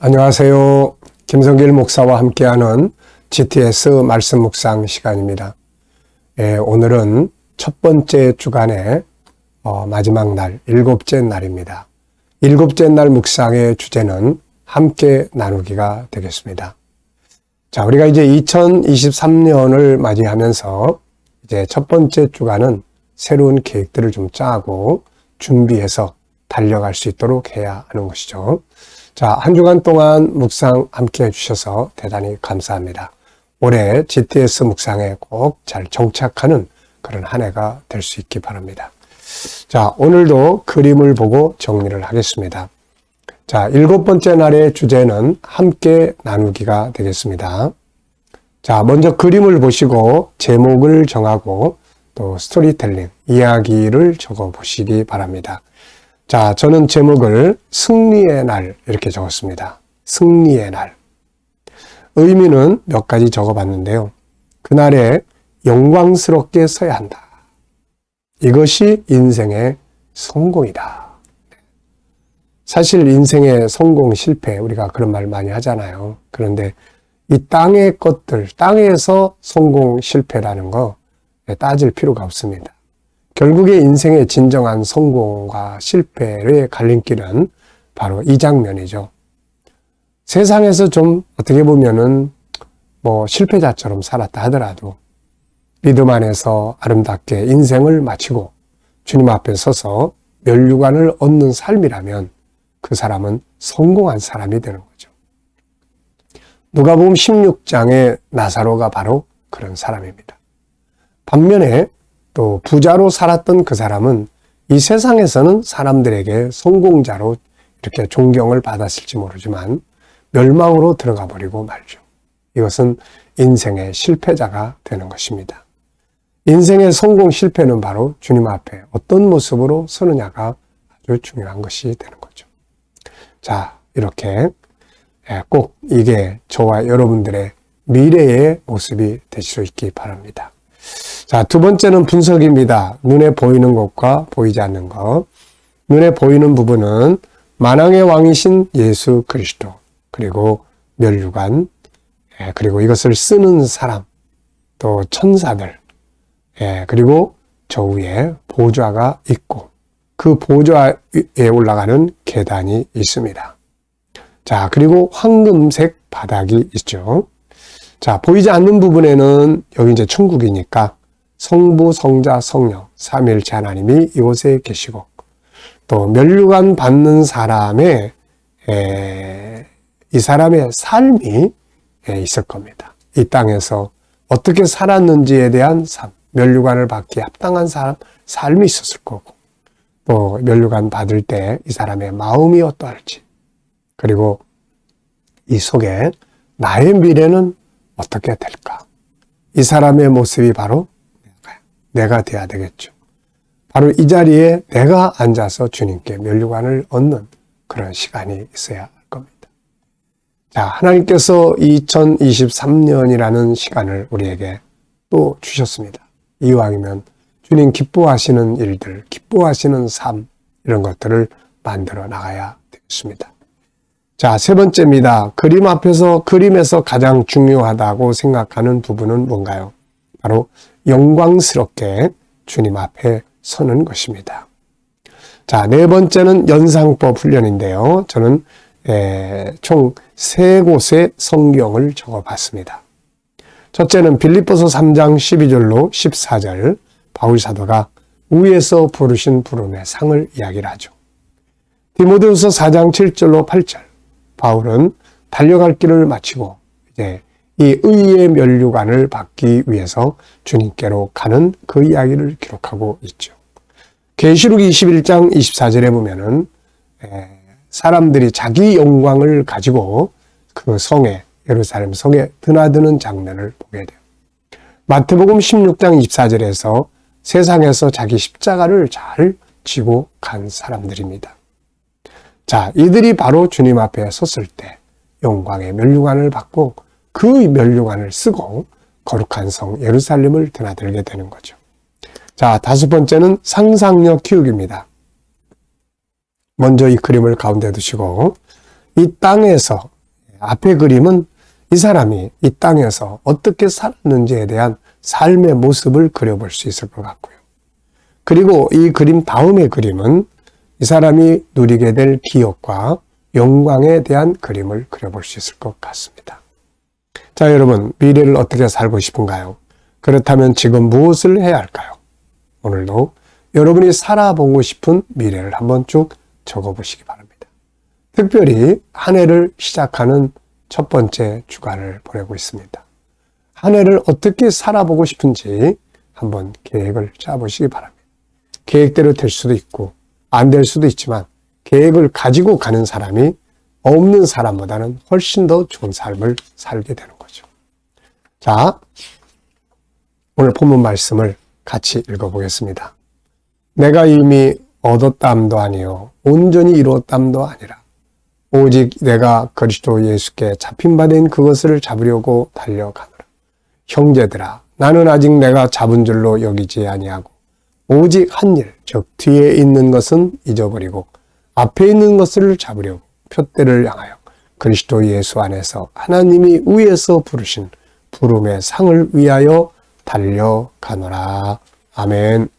안녕하세요. 김성길 목사와 함께하는 GTS 말씀 묵상 시간입니다. 오늘은 첫 번째 주간의 마지막 날, 일곱째 날입니다. 일곱째 날 묵상의 주제는 함께 나누기가 되겠습니다. 자, 우리가 이제 2023년을 맞이하면서 이제 첫 번째 주간은 새로운 계획들을 좀 짜고 준비해서 달려갈 수 있도록 해야 하는 것이죠. 자, 한 주간 동안 묵상 함께 해주셔서 대단히 감사합니다. 올해 GTS 묵상에 꼭 잘 정착하는 그런 한 해가 될 수 있기 바랍니다. 자, 오늘도 그림을 보고 정리를 하겠습니다. 자, 일곱 번째 날의 주제는 함께 나누기가 되겠습니다. 자, 먼저 그림을 보시고 제목을 정하고 또 스토리텔링, 이야기를 적어 보시기 바랍니다. 자, 저는 제목을 승리의 날 이렇게 적었습니다. 승리의 날. 의미는 몇 가지 적어봤는데요. 그날에 영광스럽게 서야 한다. 이것이 인생의 성공이다. 사실 인생의 성공, 실패, 우리가 그런 말 많이 하잖아요. 그런데 이 땅의 것들, 땅에서 성공, 실패라는 거 따질 필요가 없습니다. 결국에 인생의 진정한 성공과 실패의 갈림길은 바로 이 장면이죠. 세상에서 좀 어떻게 보면은 실패자처럼 살았다 하더라도 믿음 안에서 아름답게 인생을 마치고 주님 앞에 서서 면류관을 얻는 삶이라면 그 사람은 성공한 사람이 되는 거죠. 누가복음 16장의 나사로가 바로 그런 사람입니다. 반면에 또 부자로 살았던 그 사람은 이 세상에서는 사람들에게 성공자로 이렇게 존경을 받았을지 모르지만 멸망으로 들어가 버리고 말죠. 이것은 인생의 실패자가 되는 것입니다. 인생의 성공 실패는 바로 주님 앞에 어떤 모습으로 서느냐가 아주 중요한 것이 되는 거죠. 자, 이렇게 꼭 이게 저와 여러분들의 미래의 모습이 될 수 있기 바랍니다. 자, 두 번째는 분석입니다. 눈에 보이는 것과 보이지 않는 것. 눈에 보이는 부분은 만왕의 왕이신 예수 그리스도, 그리고 면류관, 그리고 이것을 쓰는 사람, 또 천사들, 그리고 저 위에 보좌가 있고 그 보좌에 올라가는 계단이 있습니다. 자, 그리고 황금색 바닥이 있죠. 자, 보이지 않는 부분에는 여기 이제 천국이니까 성부, 성자, 성령, 삼위일체 하나님이 이곳에 계시고 또 면류관 받는 사람의 이 사람의 삶이 있을 겁니다. 이 땅에서 어떻게 살았는지에 대한 삶, 면류관을 받기에 합당한 삶이 있었을 거고 또 면류관 받을 때 이 사람의 마음이 어떠할지 그리고 이 속에 나의 미래는 어떻게 될까? 이 사람의 모습이 바로 내가 돼야 되겠죠. 바로 이 자리에 내가 앉아서 주님께 면류관을 얻는 그런 시간이 있어야 할 겁니다. 자, 하나님께서 2023년이라는 시간을 우리에게 또 주셨습니다. 이왕이면 주님 기뻐하시는 일들, 기뻐하시는 삶 이런 것들을 만들어 나가야 되겠습니다. 자, 세 번째입니다. 그림에서 가장 중요하다고 생각하는 부분은 뭔가요? 바로 영광스럽게 주님 앞에 서는 것입니다. 자, 네 번째는 연상법 훈련인데요. 저는 총 3곳의 성경을 적어봤습니다. 첫째는 빌립보서 3장 12절로 14절, 바울 사도가 위에서 부르신 부름의 상을 이야기를 하죠. 디모데후서 4장 7절로 8절, 바울은 달려갈 길을 마치고 이제 이 의의 면류관을 받기 위해서 주님께로 가는 그 이야기를 기록하고 있죠. 계시록 21장 24절에 보면은 사람들이 자기 영광을 가지고 그 성에, 예루살렘 성에 드나드는 장면을 보게 돼요. 마태복음 16장 24절에서 세상에서 자기 십자가를 잘 지고 간 사람들입니다. 자, 이들이 바로 주님 앞에 섰을 때 영광의 면류관을 받고 그 면류관을 쓰고 거룩한 성 예루살렘을 드나들게 되는 거죠. 자, 다섯 번째는 상상력 키우기입니다. 먼저 이 그림을 가운데 두시고 이 땅에서, 앞에 그림은 이 사람이 이 땅에서 어떻게 살았는지에 대한 삶의 모습을 그려볼 수 있을 것 같고요. 그리고 이 그림 다음의 그림은 이 사람이 누리게 될 기업과 영광에 대한 그림을 그려볼 수 있을 것 같습니다. 자, 여러분, 미래를 어떻게 살고 싶은가요? 그렇다면 지금 무엇을 해야 할까요? 오늘도 여러분이 살아보고 싶은 미래를 한번 쭉 적어보시기 바랍니다. 특별히 한 해를 시작하는 첫 번째 주간을 보내고 있습니다. 한 해를 어떻게 살아보고 싶은지 한번 계획을 짜보시기 바랍니다. 계획대로 될 수도 있고 안 될 수도 있지만 계획을 가지고 가는 사람이 없는 사람보다는 훨씬 더 좋은 삶을 살게 되는 거죠. 자, 오늘 본문 말씀을 같이 읽어보겠습니다. 내가 이미 얻었담도 아니요 온전히 이루었담도 아니라 오직 내가 그리스도 예수께 잡힌 바 된 그것을 잡으려고 달려가노라. 형제들아, 나는 아직 내가 잡은 줄로 여기지 아니하고 오직 한 일, 즉 뒤에 있는 것은 잊어버리고 앞에 있는 것을 잡으려고 표대를 향하여 그리스도 예수 안에서 하나님이 위에서 부르신 부름의 상을 위하여 달려가노라. 아멘.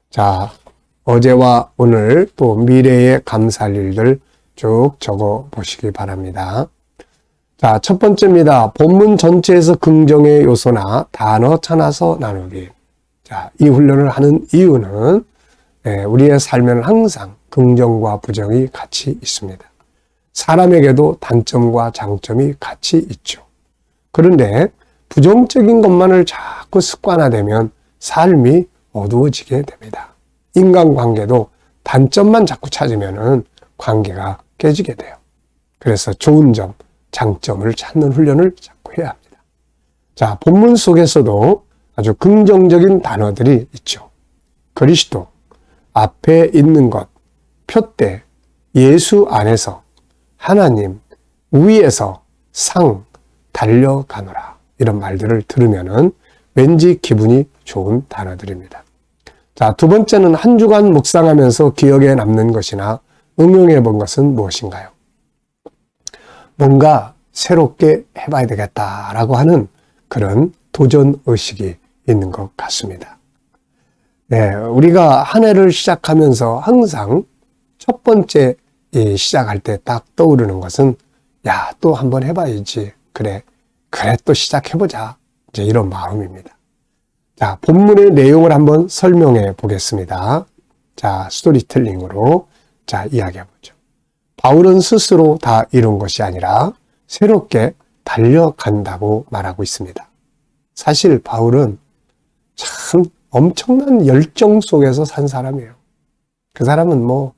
자, 어제와 오늘 또 미래에 감사할 일들 쭉 적어 보시기 바랍니다. 자, 첫 번째입니다. 본문 전체에서 긍정의 요소나 단어 찾아서 나누기. 자, 이 훈련을 하는 이유는 우리의 삶에는 항상 긍정과 부정이 같이 있습니다. 사람에게도 단점과 장점이 같이 있죠. 그런데 부정적인 것만을 자꾸 습관화되면 삶이 어두워지게 됩니다. 인간관계도 단점만 자꾸 찾으면 관계가 깨지게 돼요. 그래서 좋은 점, 장점을 찾는 훈련을 자꾸 해야 합니다. 자, 본문 속에서도 아주 긍정적인 단어들이 있죠. 그리스도, 앞에 있는 것, 표대, 예수 안에서, 하나님, 위에서, 상, 달려가노라. 이런 말들을 들으면은 왠지 기분이 좋은 단어들입니다. 자, 두 번째는 한 주간 묵상하면서 기억에 남는 것이나 응용해 본 것은 무엇인가요? 뭔가 새롭게 해봐야 되겠다라고 하는 그런 도전 의식이 있는 것 같습니다. 네, 우리가 한 해를 시작하면서 항상 첫 번째 시작할 때 딱 떠오르는 것은 야, 또 한번 해봐야지. 그래, 또 시작해보자. 이제 이런 마음입니다. 자, 본문의 내용을 한번 설명해 보겠습니다. 자, 스토리텔링으로 자, 이야기해보죠. 바울은 스스로 다 이룬 것이 아니라 새롭게 달려간다고 말하고 있습니다. 사실 바울은 참 엄청난 열정 속에서 산 사람이에요. 그 사람은 뭐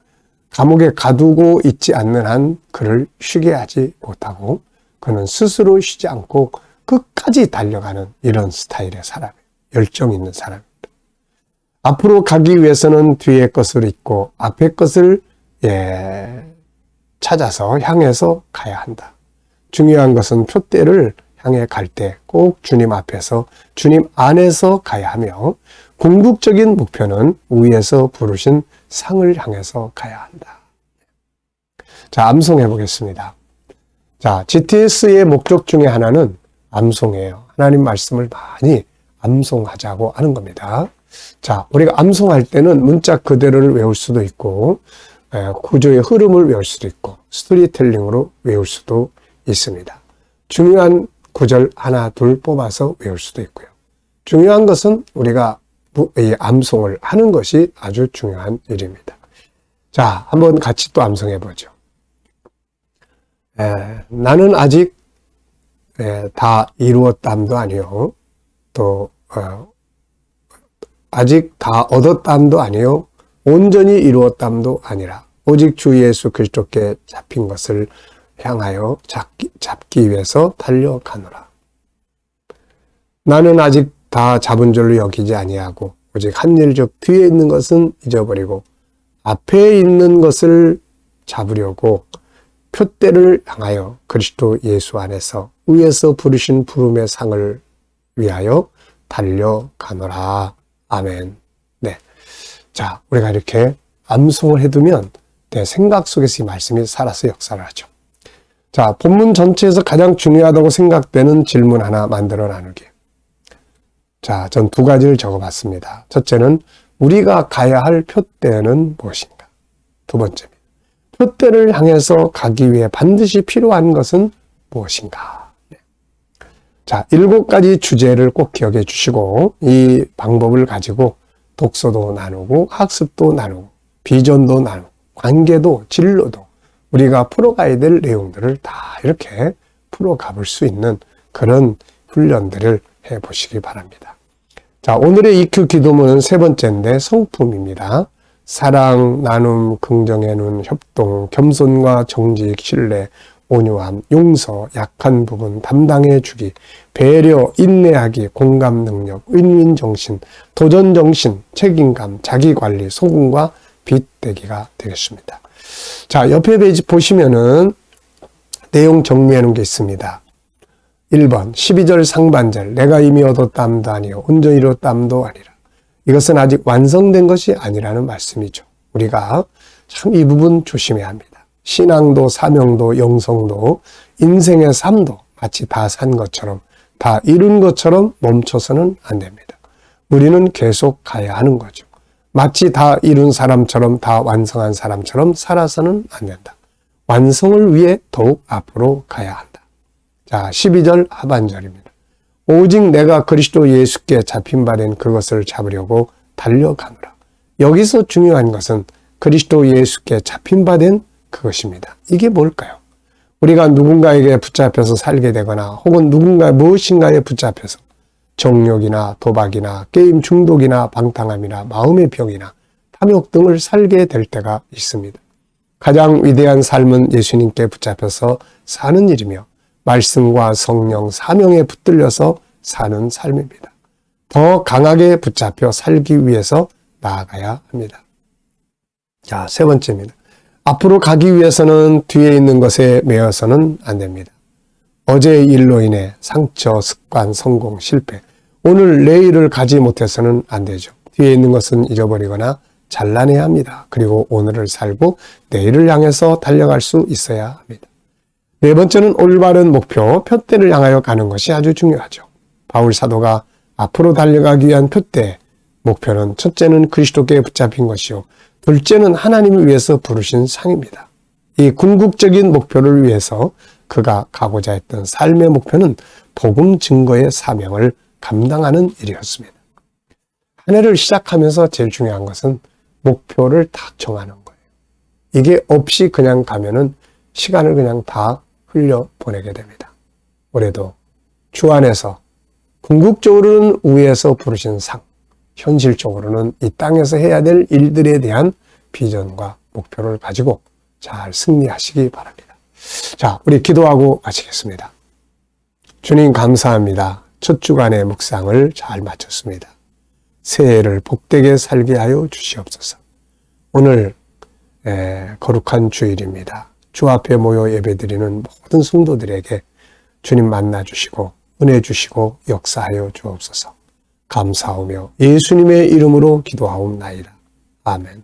감옥에 가두고 있지 않는 한 그를 쉬게 하지 못하고 그는 스스로 쉬지 않고 끝까지 달려가는 이런 스타일의 사람이에요. 열정 있는 사람입니다. 앞으로 가기 위해서는 뒤의 것을 잊고 앞의 것을 찾아서 향해서 가야 한다. 중요한 것은 표대를 향해 갈 때 꼭 주님 앞에서 주님 안에서 가야 하며 궁극적인 목표는 위에서 부르신 상을 향해서 가야 한다. 자, 암송해 보겠습니다. 자, GTS의 목적 중에 하나는 암송이에요. 하나님 말씀을 많이 암송하자고 하는 겁니다. 자, 우리가 암송할 때는 문자 그대로를 외울 수도 있고 구조의 흐름을 외울 수도 있고 스토리텔링으로 외울 수도 있습니다. 중요한 구절 하나 둘 뽑아서 외울 수도 있고요. 중요한 것은 우리가 이 암송을 하는 것이 아주 중요한 일입니다. 자, 한번 같이 또 암송해 보죠. 나는 아직 다 이루었담도 아니요 또 아직 다 얻었담도 아니요 온전히 이루었담도 아니라 오직 주 예수 그리스도께 잡힌 것을 향하여 잡기 위해서 달려가노라. 나는 아직 다 잡은 줄로 여기지 아니하고 오직 한 일 즉 뒤에 있는 것은 잊어버리고 앞에 있는 것을 잡으려고 표대를 향하여 그리스도 예수 안에서 위에서 부르신 부름의 상을 위하여 달려가노라. 아멘. 네. 자, 우리가 이렇게 암송을 해두면 내 생각 속에서 이 말씀이 살아서 역사를 하죠. 자, 본문 전체에서 가장 중요하다고 생각되는 질문 하나 만들어 나누기. 자, 전 두 가지를 적어봤습니다. 첫째는 우리가 가야 할 표대는 무엇인가? 두 번째입니다. 표대를 향해서 가기 위해 반드시 필요한 것은 무엇인가? 네. 자, 7가지 주제를 꼭 기억해 주시고 이 방법을 가지고 독서도 나누고 학습도 나누고 비전도 나누고 관계도 진로도 우리가 풀어가야 될 내용들을 다 이렇게 풀어가 볼 수 있는 그런 훈련들을 해보시기 바랍니다. 자, 오늘의 EQ 기도문은 세 번째인데 성품입니다. 사랑, 나눔, 긍정의 눈, 협동, 겸손과 정직, 신뢰, 온유함, 용서, 약한 부분, 담당해 주기, 배려, 인내하기, 공감 능력, 윈윈 정신, 도전 정신, 책임감, 자기 관리, 소금과 빗대기가 되겠습니다. 자, 옆에 페이지 보시면은 내용 정리해 놓은 게 있습니다. 1번 12절 상반절 내가 이미 얻었담도 아니요 온전히 이뤘담도 아니라. 이것은 아직 완성된 것이 아니라는 말씀이죠. 우리가 참 이 부분 조심해야 합니다. 신앙도 사명도 영성도 인생의 삶도 마치 다 산 것처럼 다 이룬 것처럼 멈춰서는 안 됩니다. 우리는 계속 가야 하는 거죠. 마치 다 이룬 사람처럼 다 완성한 사람처럼 살아서는 안 된다. 완성을 위해 더욱 앞으로 가야 한다. 자, 12절 하반절입니다. 오직 내가 그리스도 예수께 잡힌 바 된 그것을 잡으려고 달려가노라. 여기서 중요한 것은 그리스도 예수께 잡힌 바 된 그것입니다. 이게 뭘까요? 우리가 누군가에게 붙잡혀서 살게 되거나 혹은 누군가 무엇인가에 붙잡혀서 정욕이나 도박이나 게임 중독이나 방탕함이나 마음의 병이나 탐욕 등을 살게 될 때가 있습니다. 가장 위대한 삶은 예수님께 붙잡혀서 사는 일이며 말씀과 성령, 사명에 붙들려서 사는 삶입니다. 더 강하게 붙잡혀 살기 위해서 나아가야 합니다. 자, 세 번째입니다. 앞으로 가기 위해서는 뒤에 있는 것에 매여서는 안 됩니다. 어제의 일로 인해 상처, 습관, 성공, 실패, 오늘, 내일을 가지 못해서는 안 되죠. 뒤에 있는 것은 잊어버리거나 잘라내야 합니다. 그리고 오늘을 살고 내일을 향해서 달려갈 수 있어야 합니다. 네 번째는 올바른 목표, 표대를 향하여 가는 것이 아주 중요하죠. 바울 사도가 앞으로 달려가기 위한 표대, 목표는 첫째는 그리스도께 붙잡힌 것이요. 둘째는 하나님을 위해서 부르신 상입니다. 이 궁극적인 목표를 위해서 그가 가고자 했던 삶의 목표는 복음 증거의 사명을 감당하는 일이었습니다. 한 해를 시작하면서 제일 중요한 것은 목표를 딱 정하는 거예요. 이게 없이 그냥 가면은 시간을 그냥 다 흘려보내게 됩니다. 올해도 주 안에서 궁극적으로는 위에서 부르신 상, 현실적으로는 이 땅에서 해야 될 일들에 대한 비전과 목표를 가지고 잘 승리하시기 바랍니다. 자, 우리 기도하고 마치겠습니다. 주님 감사합니다. 첫 주간의 묵상을 잘 마쳤습니다. 새해를 복되게 살게 하여 주시옵소서. 오늘 거룩한 주일입니다. 주 앞에 모여 예배드리는 모든 성도들에게 주님 만나주시고 은혜 주시고 역사하여 주옵소서. 감사하며 예수님의 이름으로 기도하옵나이다. 아멘.